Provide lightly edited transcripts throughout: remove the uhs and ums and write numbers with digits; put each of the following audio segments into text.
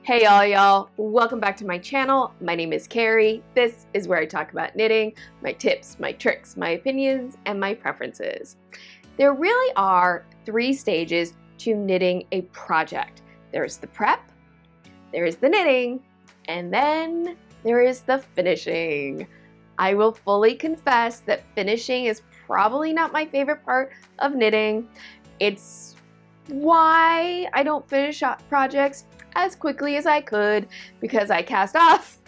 Hey y'all, welcome back to my channel. My name is Carrie. This is where I talk about knitting, my tips, my tricks, my opinions, and my preferences. There really are 3 stages to knitting a project. There's the prep, there's the knitting, and then there is the finishing. I will fully confess that finishing is probably not my favorite part of knitting. It's why I don't finish projects as quickly as I could because I cast off.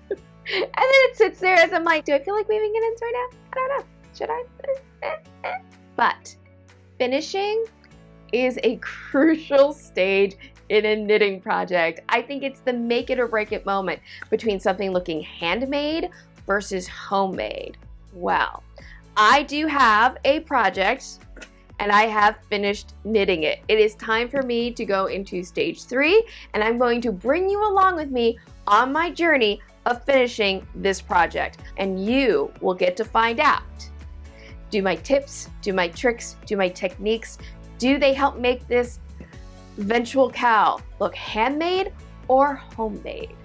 And then it sits there as I'm like, do I feel like weaving it ends right now? I don't know. Should I? But finishing is a crucial stage in a knitting project. I think it's the make it or break it moment between something looking handmade versus homemade. Well, I do have a project and I have finished knitting it. It is time for me to go into stage 3, and I'm going to bring you along with me on my journey of finishing this project. And you will get to find out, do my tips, do my tricks, do my techniques, do they help make this eventual cowl look handmade or homemade?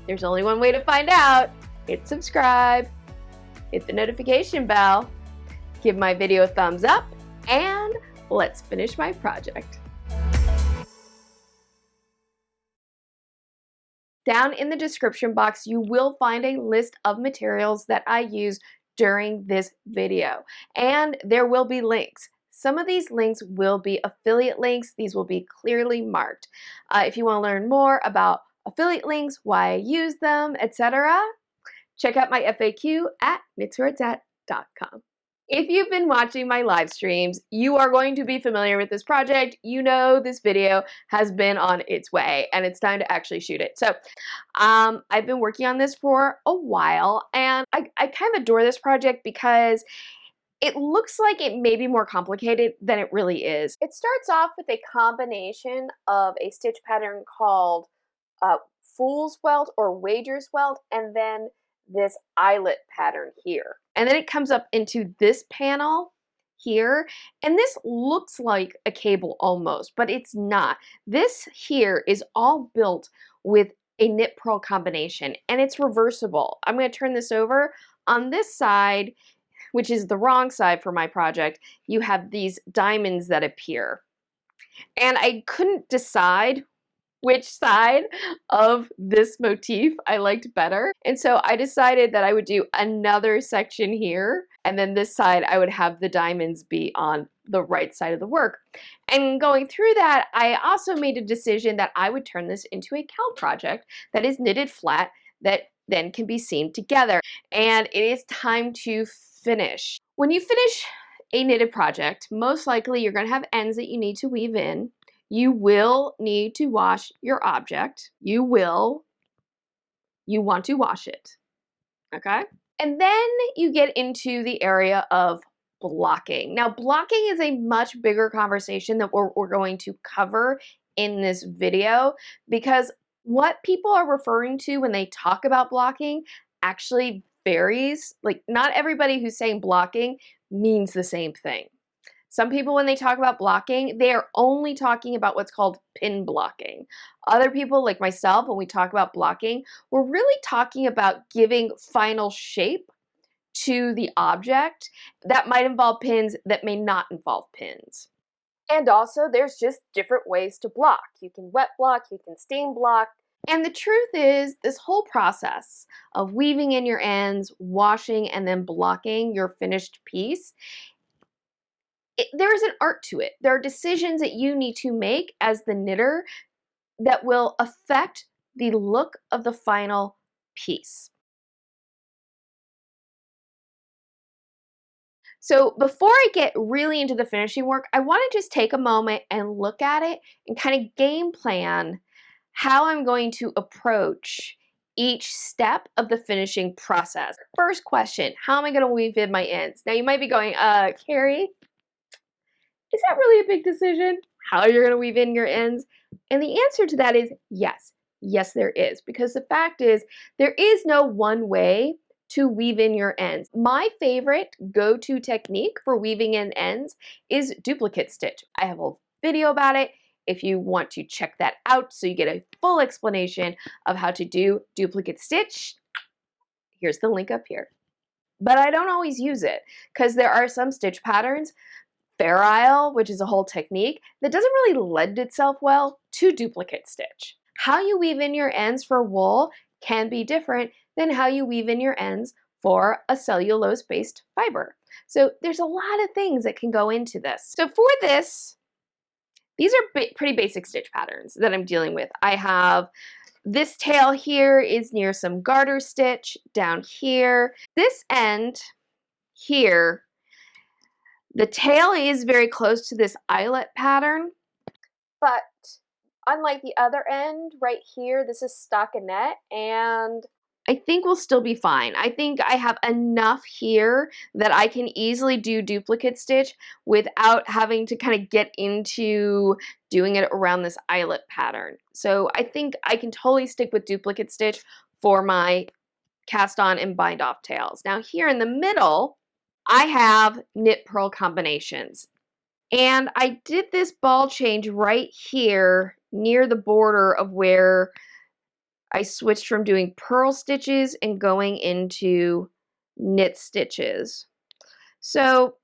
There's only one way to find out. Hit subscribe, hit the notification bell, give my video a thumbs up, and let's finish my project. Down in the description box, you will find a list of materials that I use during this video, and there will be links. Some of these links will be affiliate links. These will be clearly marked. If you want to learn more about affiliate links, why I use them, etc., check out my FAQ at knitswhereit'sat.com. If you've been watching my live streams, you are going to be familiar with this project. You know this video has been on its way and it's time to actually shoot it. So I've been working on this for a while, and I kind of adore this project because it looks like it may be more complicated than it really is. It starts off with a combination of a stitch pattern called Fool's Welt or Wager's Welt, and then this eyelet pattern here. And then it comes up into this panel here, and this looks like a cable almost, but it's not. This here is all built with a knit purl combination, and it's reversible. I'm going to turn this over. On this side, which is the wrong side for my project, you have these diamonds that appear. And I couldn't decide which side of this motif I liked better. And so I decided that I would do another section here, and then this side I would have the diamonds be on the right side of the work. And going through that, I also made a decision that I would turn this into a cowl project that is knitted flat that then can be seamed together. And it is time to finish. When you finish a knitted project, most likely you're going to have ends that you need to weave in. You will need to wash your object. You want to wash it, okay? And then you get into the area of blocking. Now, blocking is a much bigger conversation that we're going to cover in this video, because what people are referring to when they talk about blocking actually varies. Like, not everybody who's saying blocking means the same thing. Some people, when they talk about blocking, they are only talking about what's called pin blocking. Other people, like myself, when we talk about blocking, we're really talking about giving final shape to the object that might involve pins, that may not involve pins. And also, there's just different ways to block. You can wet block, you can steam block. And the truth is, this whole process of weaving in your ends, washing, and then blocking your finished piece, there is an art to it. There are decisions that you need to make as the knitter that will affect the look of the final piece. So before I get really into the finishing work, I want to just take a moment and look at it and kind of game plan how I'm going to approach each step of the finishing process. First question, how am I going to weave in my ends? Now you might be going, Carrie, is that really a big decision, how you're going to weave in your ends? And the answer to that is yes. Yes, there is. Because the fact is, there is no one way to weave in your ends. My favorite go-to technique for weaving in ends is duplicate stitch. I have a video about it. if you want to check that out so you get a full explanation of how to do duplicate stitch, here's the link up here. But I don't always use it because there are some stitch patterns, ferrule, which is a whole technique, that doesn't really lend itself well to duplicate stitch. How you weave in your ends for wool can be different than how you weave in your ends for a cellulose-based fiber. So there's a lot of things that can go into this. So for this, these are pretty basic stitch patterns that I'm dealing with. I have this tail here is near some garter stitch down here. This end here, the tail is very close to this eyelet pattern, but unlike the other end right here, this is stockinette, and I think we'll still be fine. I think I have enough here that I can easily do duplicate stitch without having to kind of get into doing it around this eyelet pattern. So I think I can totally stick with duplicate stitch for my cast on and bind off tails. Now here in the middle, I have knit purl combinations. And I did this ball change right here near the border of where I switched from doing purl stitches and going into knit stitches. So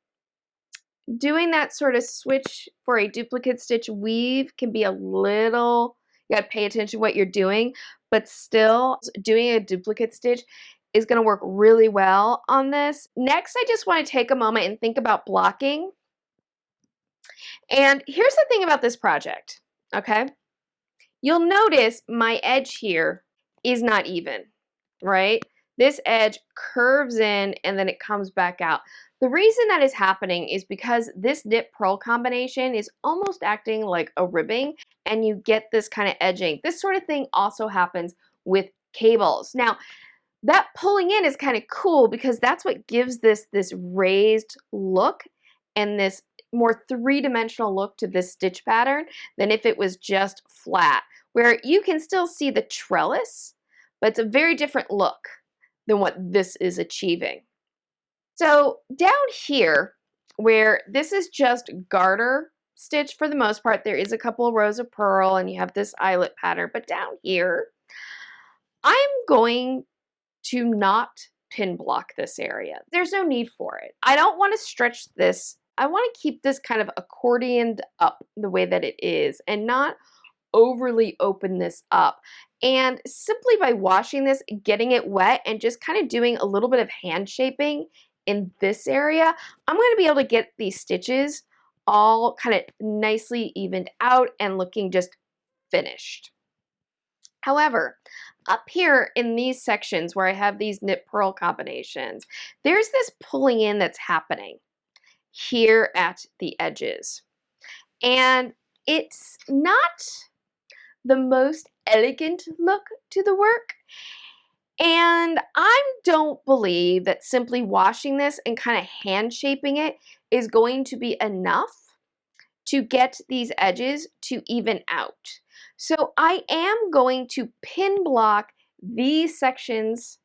doing that sort of switch for a duplicate stitch weave can be a little, you gotta pay attention to what you're doing, but still doing a duplicate stitch is gonna work really well on this. Next, I just wanna take a moment and think about blocking. And here's the thing about this project, okay? You'll notice my edge here is not even, right? This edge curves in and then it comes back out. The reason that is happening is because this knit purl combination is almost acting like a ribbing and you get this kind of edging. This sort of thing also happens with cables. Now, that pulling in is kind of cool because that's what gives this raised look and this more three-dimensional look to this stitch pattern than if it was just flat, where you can still see the trellis, but it's a very different look than what this is achieving. So down here, where this is just garter stitch for the most part, there is a couple of rows of purl and you have this eyelet pattern, but down here, I'm going to not pin block this area. There's no need for it. I don't want to stretch this. I want to keep this kind of accordioned up the way that it is and not overly open this up. And simply by washing this, getting it wet, and just kind of doing a little bit of hand shaping in this area, I'm going to be able to get these stitches all kind of nicely evened out and looking just finished. However, up here in these sections where I have these knit purl combinations, there's this pulling in that's happening here at the edges. And it's not the most elegant look to the work. And I don't believe that simply washing this and kind of hand shaping it is going to be enough to get these edges to even out. So I am going to pin block these sections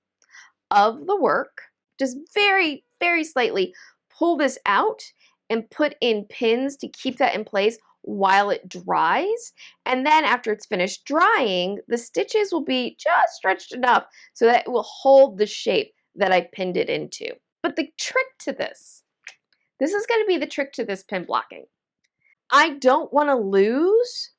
of the work, just very, very slightly pull this out and put in pins to keep that in place while it dries. And then after it's finished drying, the stitches will be just stretched enough so that it will hold the shape that I pinned it into. But the trick to this is going to be the trick to this pin blocking. I don't want to lose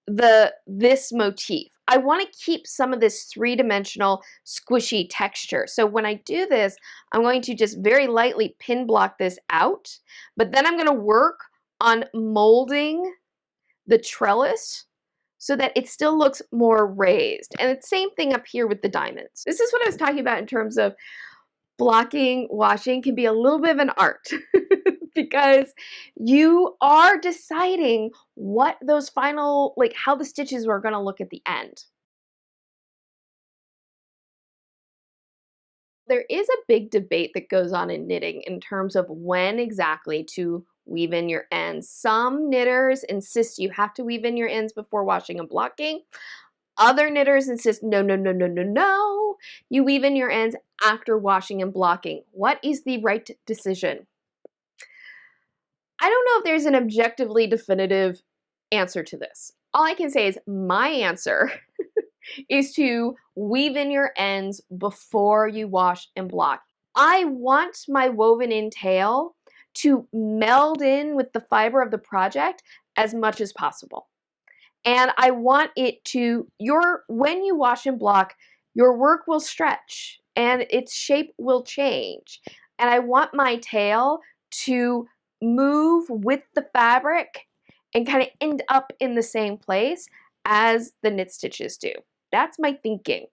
this motif. I want to keep some of this three-dimensional squishy texture. So when I do this, I'm going to just very lightly pin block this out, but then I'm going to work on molding the trellis so that it still looks more raised. And the same thing up here with the diamonds. This is what I was talking about in terms of blocking, washing can be a little bit of an art because you are deciding what those final, like how the stitches are going to look at the end. There is a big debate that goes on in knitting in terms of when exactly to weave in your ends. Some knitters insist you have to weave in your ends before washing and blocking. Other knitters insist, no, no, no, no, no, no. You weave in your ends after washing and blocking. What is the right decision? I don't know if there's an objectively definitive answer to this. All I can say is my answer is to weave in your ends before you wash and block. I want my woven in tail to meld in with the fiber of the project as much as possible. And I want it to, when you wash and block, your work will stretch and its shape will change. And I want my tail to move with the fabric and kind of end up in the same place as the knit stitches do. That's my thinking.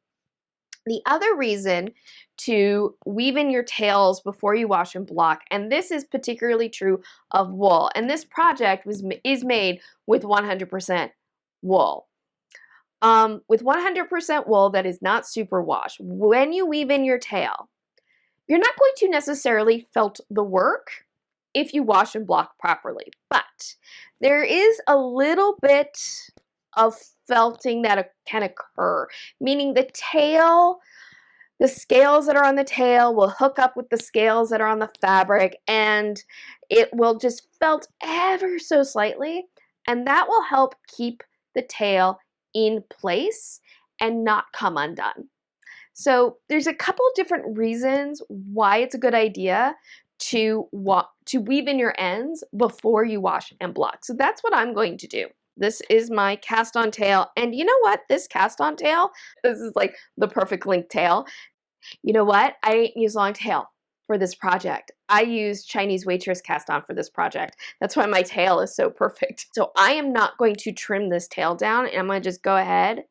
The other reason to weave in your tails before you wash and block, and this is particularly true of wool, and this project is made with 100% wool. With 100% wool that is not superwash, when you weave in your tail, you're not going to necessarily felt the work if you wash and block properly, but there is a little bit of felting that can occur, meaning the tail, the scales that are on the tail will hook up with the scales that are on the fabric, and it will just felt ever so slightly, and that will help keep the tail in place and not come undone. So there's a couple different reasons why it's a good idea to weave in your ends before you wash and block. So that's what I'm going to do. This is my cast on tail, and you know what? This cast on tail, this is like the perfect link tail. You know what? I didn't use long tail for this project. I used Chinese waitress cast on for this project. That's why my tail is so perfect. So I am not going to trim this tail down, and I'm going to just go ahead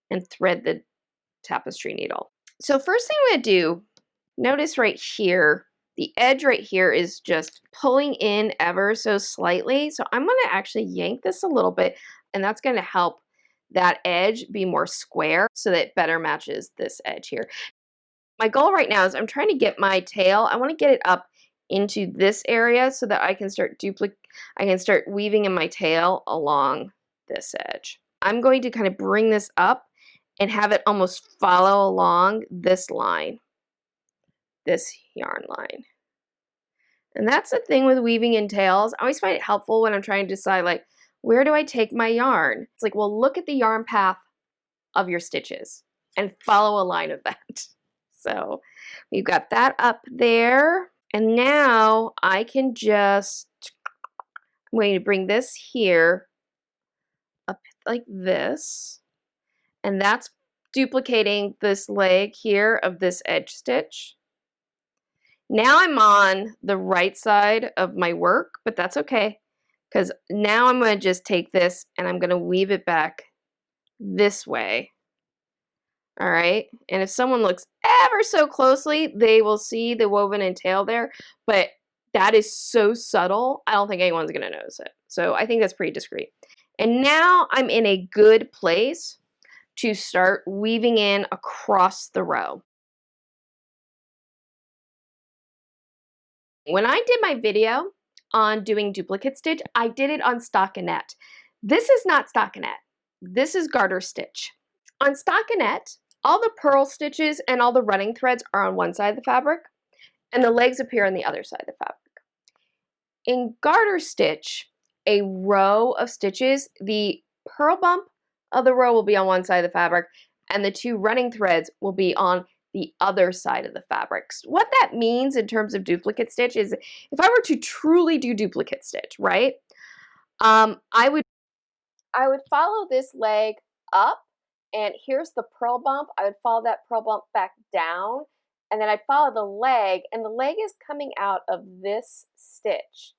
and thread the tapestry needle. So first thing I'm going to do, notice right here, the edge right here is just pulling in ever so slightly. So I'm going to actually yank this a little bit, and that's going to help that edge be more square so that it better matches this edge here. My goal right now is I'm trying to get my tail, I want to get it up into this area so that I can start weaving in my tail along this edge. I'm going to kind of bring this up and have it almost follow along this line, this yarn line. And that's the thing with weaving in tails. I always find it helpful when I'm trying to decide, like, where do I take my yarn? It's like, well, look at the yarn path of your stitches and follow a line of that. So we've got that up there. And now I can just, I'm going to bring this here up like this. And that's duplicating this leg here of this edge stitch. Now I'm on the right side of my work, but that's okay, because now I'm going to just take this and I'm going to weave it back this way. All right, and if someone looks ever so closely, they will see the woven in tail there, but that is so subtle, I don't think anyone's going to notice it. So I think that's pretty discreet. And now I'm in a good place to start weaving in across the row. When I did my video on doing duplicate stitch, I did it on stockinette. This is not stockinette. This is garter stitch. On stockinette, all the purl stitches and all the running threads are on one side of the fabric, and the legs appear on the other side of the fabric. In garter stitch, a row of stitches, the purl bump of the row will be on one side of the fabric, and the two running threads will be on the other side of the fabrics. What that means in terms of duplicate stitch is, if I were to truly do duplicate stitch, right, I would follow this leg up, and here's the purl bump. I would follow that purl bump back down, and then I'd follow the leg, and the leg is coming out of this stitch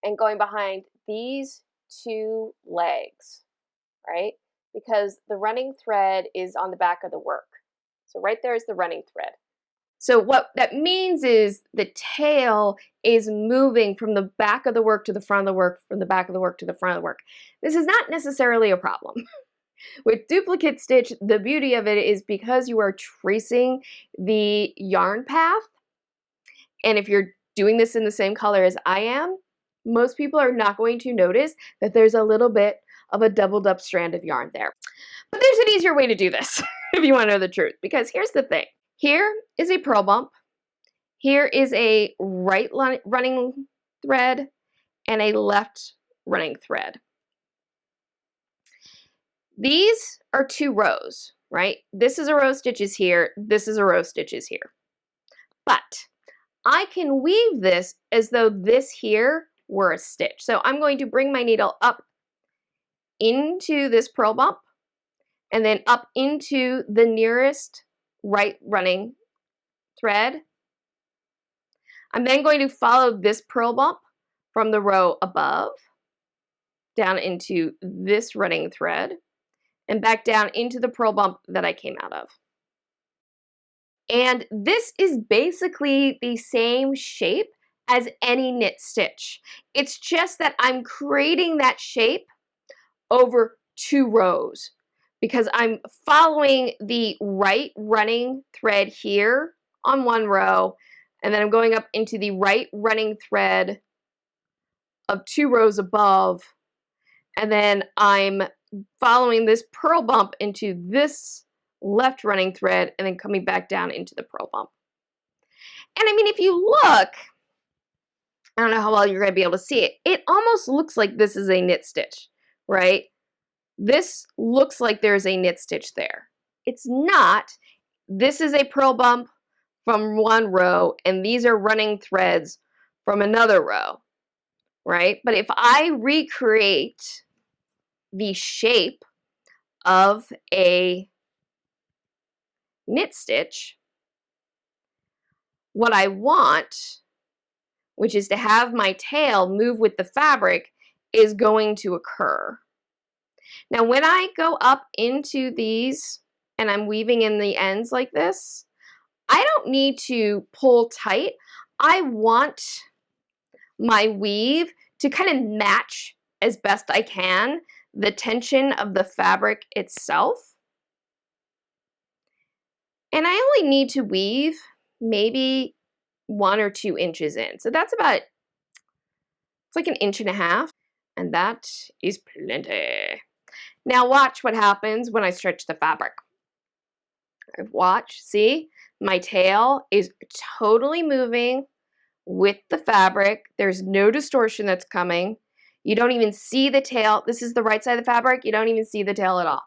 and going behind these two legs, right? Because the running thread is on the back of the work. So right there is the running thread. So what that means is the tail is moving from the back of the work to the front of the work, from the back of the work to the front of the work. This is not necessarily a problem. With duplicate stitch, the beauty of it is because you are tracing the yarn path, and if you're doing this in the same color as I am, most people are not going to notice that there's a little bit of a doubled up strand of yarn there. But there's an easier way to do this if you want to know the truth, because here's the thing. Here is a purl bump, here is a right running thread, and a left running thread. These are 2 rows, right? This is a row of stitches here, this is a row of stitches here. But I can weave this as though this here were a stitch. So I'm going to bring my needle up into this purl bump and then up into the nearest right running thread. I'm then going to follow this purl bump from the row above down into this running thread and back down into the purl bump that I came out of. And this is basically the same shape as any knit stitch. It's just that I'm creating that shape over 2 rows because I'm following the right running thread here on one row, and then I'm going up into the right running thread of 2 rows above, and then I'm following this purl bump into this left running thread and then coming back down into the purl bump. And I mean, if you look, I don't know how well you're going to be able to see it. It almost looks like this is a knit stitch, right? This looks like there's a knit stitch there. It's not. This is a purl bump from one row, and these are running threads from another row, right? But if I recreate the shape of a knit stitch, what I want, which is to have my tail move with the fabric, is going to occur. Now, when I go up into these and I'm weaving in the ends like this, I don't need to pull tight. I want my weave to kind of match as best I can the tension of the fabric itself. And I only need to weave maybe 1 or 2 inches in. So that's about, it's like 1.5 inches, and that is plenty. Now watch what happens when I stretch the fabric. Watch, see? My tail is totally moving with the fabric. There's no distortion that's coming. You don't even see the tail. This is the right side of the fabric. You don't even see the tail at all.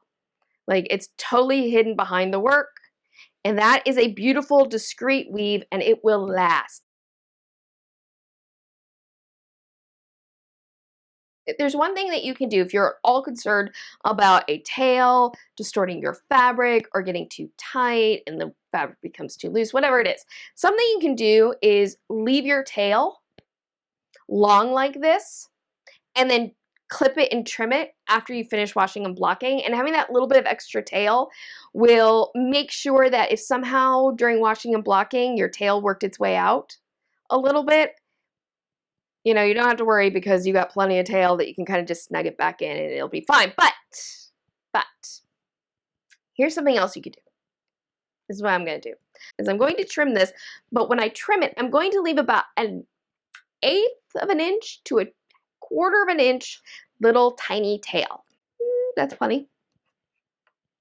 Like, it's totally hidden behind the work. And that is a beautiful, discreet weave, and it will last. There's one thing that you can do if you're all concerned about a tail distorting your fabric or getting too tight and the fabric becomes too loose, whatever it is. Something you can do is leave your tail long like this and then clip it and trim it after you finish washing and blocking. And having that little bit of extra tail will make sure that if somehow during washing and blocking your tail worked its way out a little bit, you know, you don't have to worry because you got plenty of tail that you can kind of just snug it back in and it'll be fine. But here's something else you could do. This is what I'm going to do. Is I'm going to trim this, but when I trim it, I'm going to leave about 1/8 of an inch to 1/4 of an inch little tiny tail. That's plenty.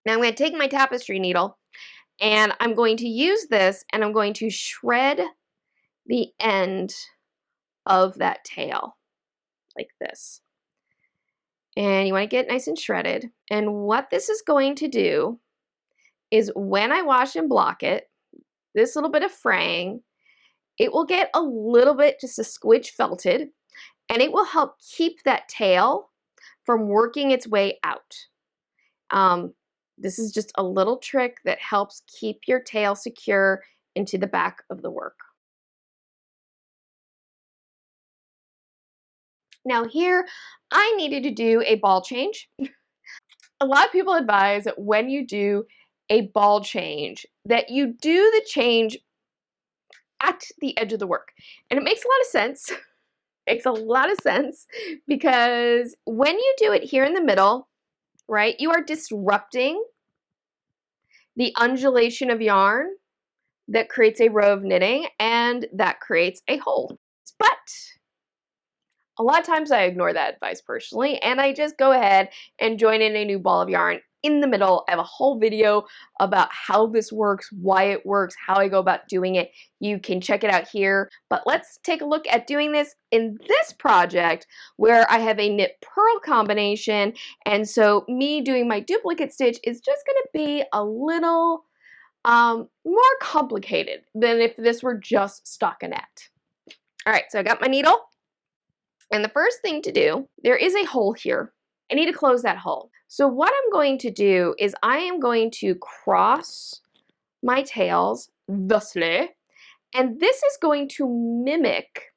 Now I'm going to take my tapestry needle and I'm going to use this and I'm going to shred the end of that tail like this. And you want to get it nice and shredded. And what this is going to do is when I wash and block it, this little bit of fraying, it will get a little bit, just a squidge felted, and it will help keep that tail from working its way out. This is just a little trick that helps keep your tail secure into the back of the work. Now here, I needed to do a ball change. A lot of people advise that when you do a ball change, that you do the change at the edge of the work. And it makes a lot of sense. Makes a lot of sense because when you do it here in the middle, right, you are disrupting the undulation of yarn that creates a row of knitting and that creates a hole. But a lot of times I ignore that advice personally and I just go ahead and join in a new ball of yarn in the middle. I have a whole video about how this works, why it works, how I go about doing it. You can check it out here. But let's take a look at doing this in this project where I have a knit purl combination. And so me doing my duplicate stitch is just going to be a little more complicated than if this were just stockinette. All right, so I got my needle. And the first thing to do, there is a hole here. I need to close that hole. So what I'm going to do is I am going to cross my tails thusly, and this is going to mimic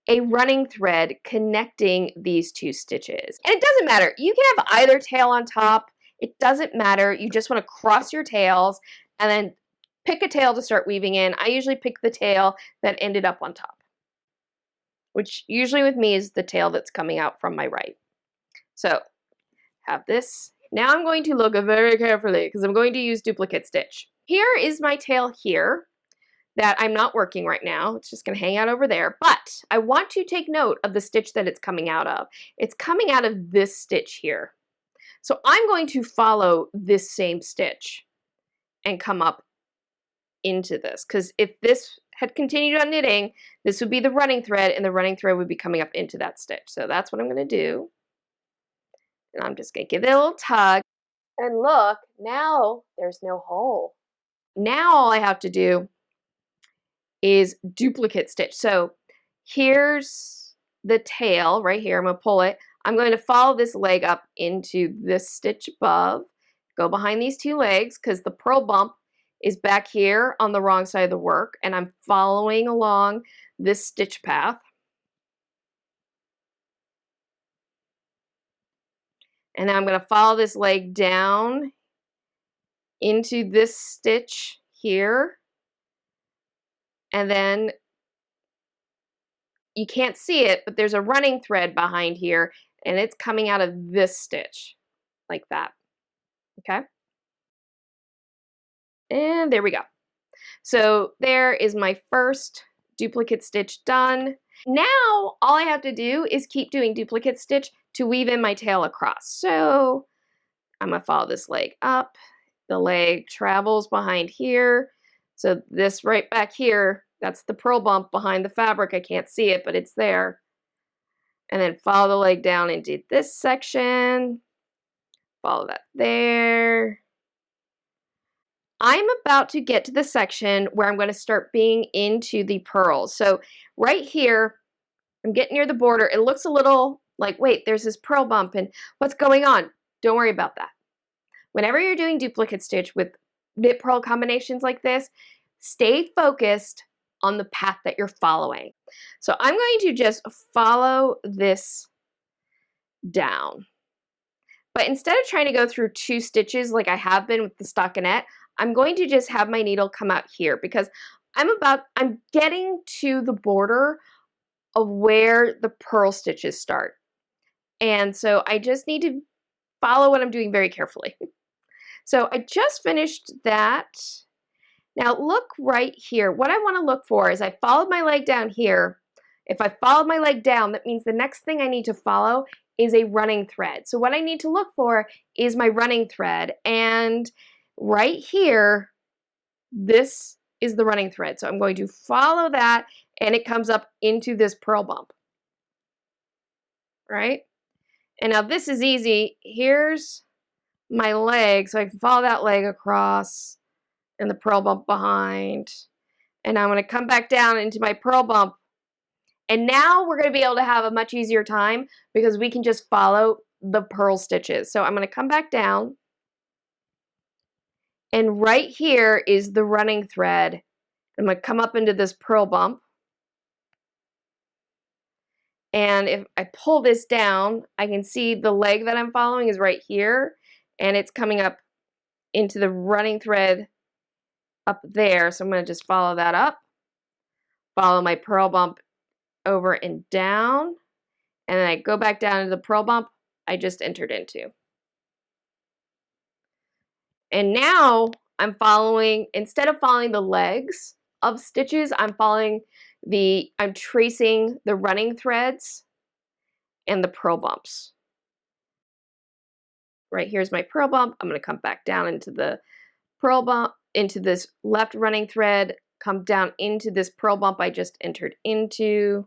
a running thread connecting these two stitches. And it doesn't matter. You can have either tail on top. It doesn't matter. You just want to cross your tails and then pick a tail to start weaving in. I usually pick the tail that ended up on top, which usually with me is the tail that's coming out from my right. So have this. Now I'm going to look very carefully because I'm going to use duplicate stitch. Here is my tail here that I'm not working right now. It's just going to hang out over there, but I want to take note of the stitch that it's coming out of. It's coming out of this stitch here. So I'm going to follow this same stitch and come up into this, because if this had continued on knitting, this would be the running thread and the running thread would be coming up into that stitch. So that's what I'm going to do. And I'm just going to give it a little tug. And look, now there's no hole. Now all I have to do is duplicate stitch. So here's the tail right here. I'm going to pull it. I'm going to follow this leg up into this stitch above. Go behind these two legs because the purl bump is back here on the wrong side of the work. And I'm following along this stitch path. And then I'm going to follow this leg down into this stitch here. And then you can't see it, but there's a running thread behind here, and it's coming out of this stitch, like that. Okay? And there we go. So there is my first duplicate stitch done. Now all I have to do is keep doing duplicate stitch to weave in my tail across. So I'm going to follow this leg up. The leg travels behind here. So this right back here, that's the purl bump behind the fabric. I can't see it, but it's there. And then follow the leg down into this section. Follow that there. I'm about to get to the section where I'm going to start being into the purls. So right here, I'm getting near the border. It looks a little like, wait, there's this purl bump and what's going on? Don't worry about that. Whenever you're doing duplicate stitch with knit purl combinations like this, stay focused on the path that you're following. So I'm going to just follow this down. But instead of trying to go through two stitches like I have been with the stockinette, I'm going to just have my needle come out here because I'm getting to the border of where the purl stitches start. And so I just need to follow what I'm doing very carefully. So I just finished that. Now look right here. What I want to look for is I followed my leg down here. If I followed my leg down, that means the next thing I need to follow is a running thread. So what I need to look for is my running thread. And right here, this is the running thread. So I'm going to follow that and it comes up into this purl bump. Right? And now this is easy. Here's my leg. So I can follow that leg across and the purl bump behind. And I'm going to come back down into my purl bump. And now we're going to be able to have a much easier time because we can just follow the purl stitches. So I'm going to come back down. And right here is the running thread. I'm going to come up into this purl bump. And if I pull this down, I can see the leg that I'm following is right here. And it's coming up into the running thread up there. So I'm going to just follow that up. Follow my purl bump over and down. And then I go back down to the purl bump I just entered into. And now I'm following, instead of following the legs of stitches, I'm tracing the running threads and the purl bumps. right here's my purl bump. I'm going to come back down into the purl bump, into this left running thread, come down into this purl bump I just entered into,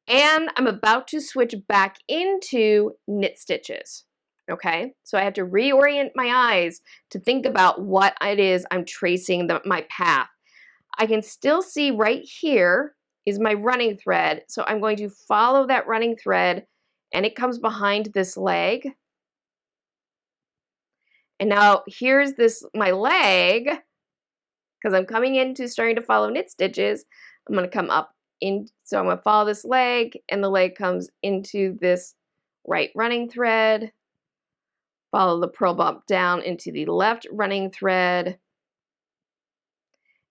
and I'm about to switch back into knit stitches. Okay, so I have to reorient my eyes to think about what it is I'm tracing my path. I can still see right here is my running thread, so I'm going to follow that running thread, and it comes behind this leg. And now here's my leg, because I'm coming into starting to follow knit stitches. I'm going to come up in, so I'm going to follow this leg, and the leg comes into this right running thread, follow the purl bump down into the left running thread,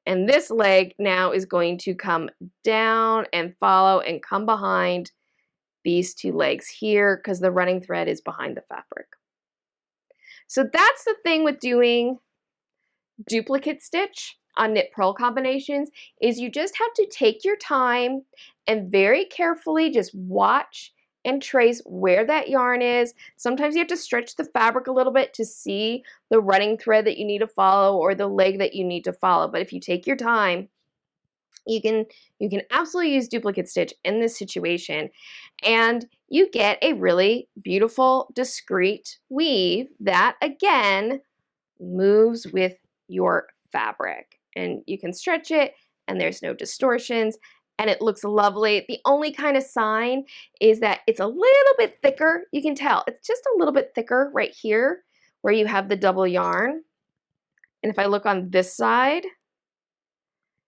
and this leg now is going to come down and follow and come behind these two legs here because the running thread is behind the fabric. So that's the thing with doing duplicate stitch on knit purl combinations, is you just have to take your time and very carefully just watch and trace where that yarn is. Sometimes you have to stretch the fabric a little bit to see the running thread that you need to follow or the leg that you need to follow. But if you take your time, you can absolutely use duplicate stitch in this situation, and you get a really beautiful discreet weave that again moves with your fabric, and you can stretch it and there's no distortions and it looks lovely. The only kind of sign is that it's a little bit thicker. You can tell it's just a little bit thicker right here where you have the double yarn. And if I look on this side,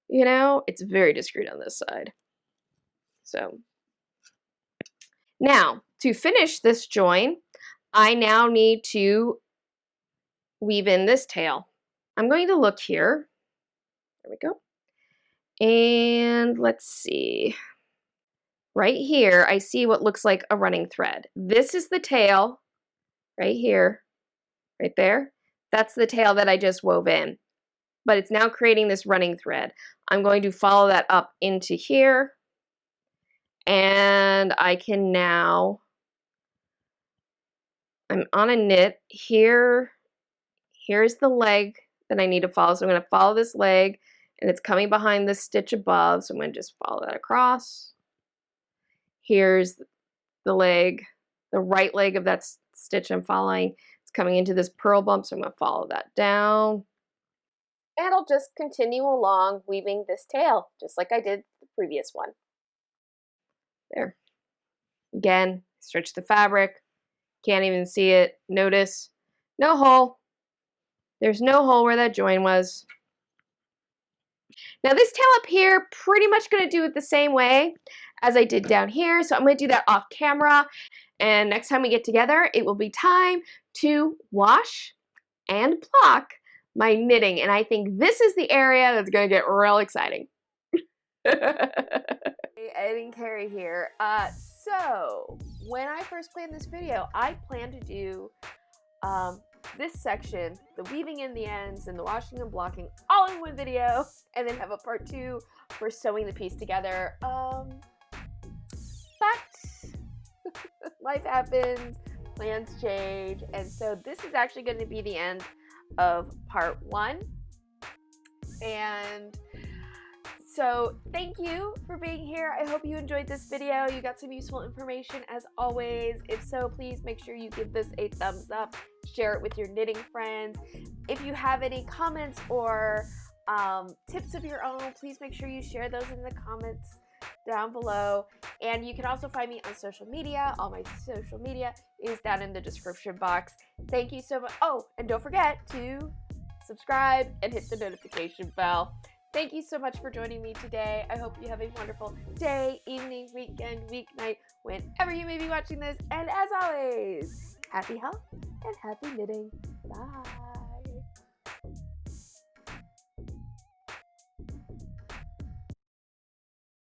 you know, it's very discreet on this side. So now to finish this join, I now need to weave in this tail. I'm going to look here. There we go. And let's see. Right here, I see what looks like a running thread. This is the tail right here, right there. That's the tail that I just wove in, but it's now creating this running thread. I'm going to follow that up into here, and I can now, I'm on a knit here. Here's the leg that I need to follow. So I'm going to follow this leg, and it's coming behind this stitch above. So I'm going to just follow that across. Here's the leg, the right leg of that stitch I'm following. It's coming into this purl bump, so I'm going to follow that down. And I'll just continue along weaving this tail, just like I did the previous one. There. Again, stretch the fabric. Can't even see it. Notice, no hole. There's no hole where that join was. Now this tail up here, pretty much going to do it the same way as I did down here. So I'm going to do that off camera. And next time we get together, it will be time to wash and block my knitting. And I think this is the area that's going to get real exciting. Editing Carrie here. So when I first planned this video, I planned to do this section, the weaving in the ends and the washing and blocking, all in one video, and then have a part 2 for sewing the piece together. But life happens, plans change, and so this is actually going to be the end of part 1. And so thank you for being here. I hope you enjoyed this video. You got some useful information as always. If so, please make sure you give this a thumbs up. Share it with your knitting friends. If you have any comments or tips of your own, please make sure you share those in the comments down below. And you can also find me on social media. All my social media is down in the description box. Thank you so much. Oh, and don't forget to subscribe and hit the notification bell. Thank you so much for joining me today. I hope you have a wonderful day, evening, weekend, weeknight, whenever you may be watching this. And as always, happy health and happy knitting. Bye.